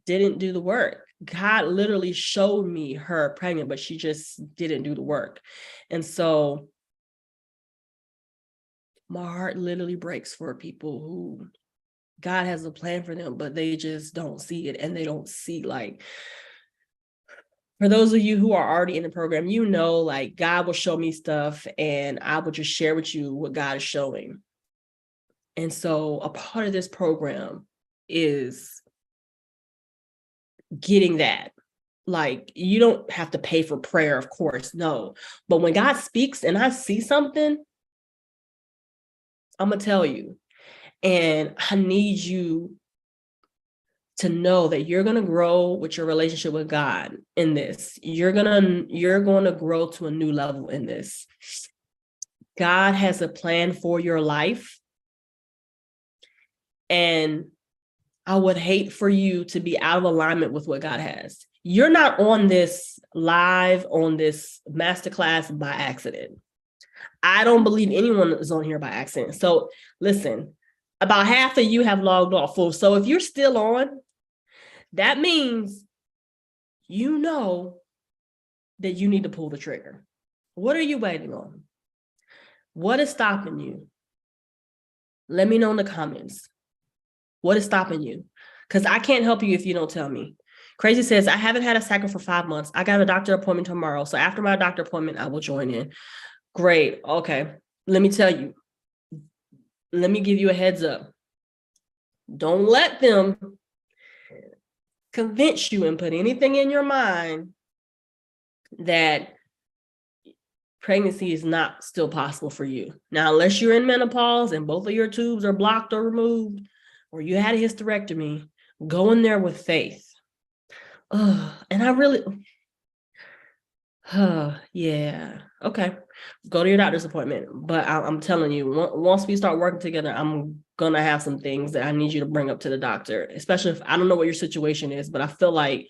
didn't do the work. God literally showed me her pregnant, but she just didn't do the work. And so my heart literally breaks for people who God has a plan for them, but they just don't see it. And they don't see, like, for those of you who are already in the program, you know, like God will show me stuff and I will just share with you what God is showing. And so a part of this program is getting that. Like, you don't have to pay for prayer, of course, no. But when God speaks and I see something, I'm gonna tell you. And I need you to know that you're gonna grow with your relationship with God in this. You're gonna grow to a new level in this. God has a plan for your life. And I would hate for you to be out of alignment with what God has. You're not on this live, on this masterclass by accident. I don't believe anyone is on here by accident. So listen, about half of you have logged off. So if you're still on, that means you know that you need to pull the trigger. What are you waiting on? What is stopping you? Let me know in the comments. What is stopping you? Because I can't help you if you don't tell me. Crazy says, I haven't had a cycle for 5 months. I got a doctor appointment tomorrow. So after my doctor appointment, I will join in. Great. Okay. Let me tell you. Let me give you a heads up. Don't let them convince you and put anything in your mind that pregnancy is not still possible for you. Now, unless you're in menopause and both of your tubes are blocked or removed, or you had a hysterectomy, go in there with faith. And I really, yeah, okay. Go to your doctor's appointment. But I'm telling you, once we start working together, I'm gonna have some things that I need you to bring up to the doctor, especially if I don't know what your situation is, but I feel like,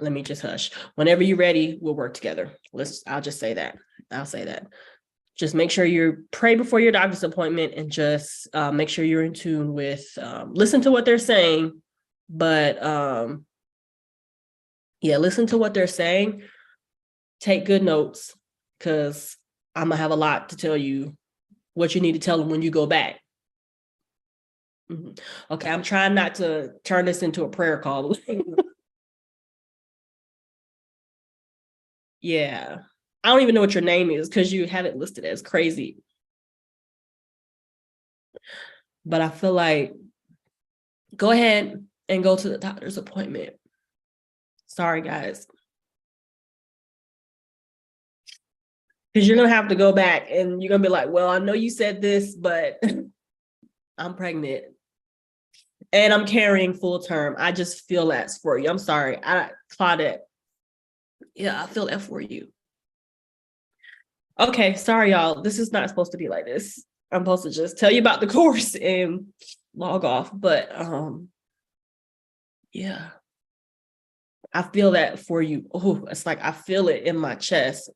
let me just hush. Whenever you're ready, we'll work together. I'll just say that. I'll say that. Just make sure you pray before your doctor's appointment and just make sure you're in tune with, listen to what they're saying, but listen to what they're saying, take good notes, because I'm gonna have a lot to tell you what you need to tell them when you go back. Okay, I'm trying not to turn this into a prayer call. Yeah. I don't even know what your name is because you have it listed as crazy. But I feel like go ahead and go to the doctor's appointment. Sorry, guys. Because you're going to have to go back and you're going to be like, well, I know you said this, but I'm pregnant and I'm carrying full term. I just feel that's for you. I'm sorry. Claudette. Yeah, I feel that for you. Okay, sorry, y'all. This is not supposed to be like this. I'm supposed to just tell you about the course and log off. But yeah, I feel that for you. Oh, it's like I feel it in my chest.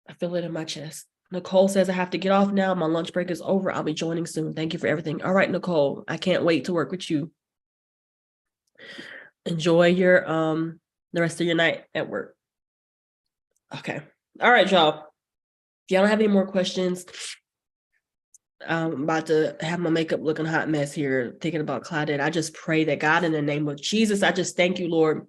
I feel it in my chest. Nicole says I have to get off now. My lunch break is over. I'll be joining soon. Thank you for everything. All right, Nicole, I can't wait to work with you. Enjoy your the rest of your night at work. Okay. All right, y'all. If y'all don't have any more questions, I'm about to have my makeup looking hot mess here, thinking about Claudette. I just pray that God, in the name of Jesus, I just thank you, Lord,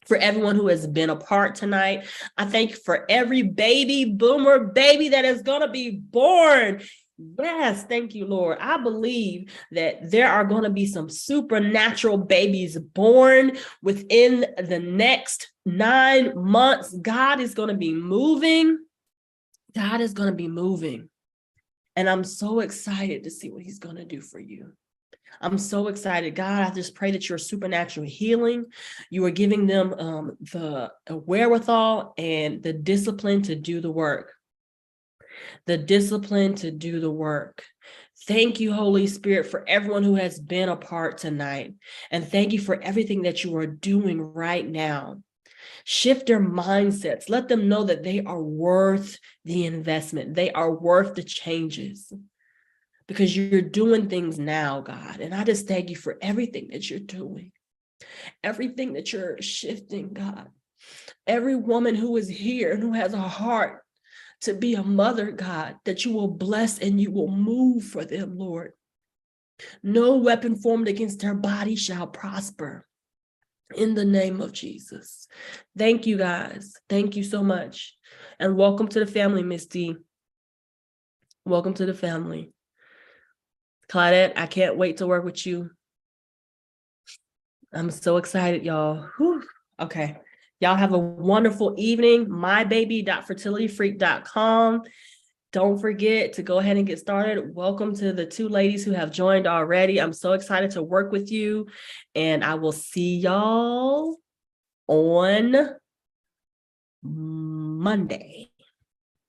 for everyone who has been a part tonight. I thank you for every baby boomer baby that is going to be born. Yes, thank you, Lord. I believe that there are going to be some supernatural babies born within the next 9 months. God is going to be moving. God is going to be moving. And I'm so excited to see what he's going to do for you. I'm so excited. God, I just pray that you're supernatural healing. You are giving them the wherewithal and the discipline to do the work. The discipline to do the work. Thank you, Holy Spirit, for everyone who has been a part tonight. And thank you for everything that you are doing right now. Shift their mindsets. Let them know that they are worth the investment. They are worth the changes. Because you're doing things now, God. And I just thank you for everything that you're doing, everything that you're shifting, God. Every woman who is here and who has a heart to be a mother, God, that you will bless and you will move for them, Lord. No weapon formed against their body shall prosper. In the name of Jesus. Thank you, guys. Thank you so much. And welcome to the family, Miss D. Welcome to the family. Claudette, I can't wait to work with you. I'm so excited, y'all. Whew. Okay. Y'all have a wonderful evening. mybaby.fertilityfreak.com. Don't forget to go ahead and get started. Welcome to the 2 ladies who have joined already. I'm so excited to work with you. And I will see y'all on Monday.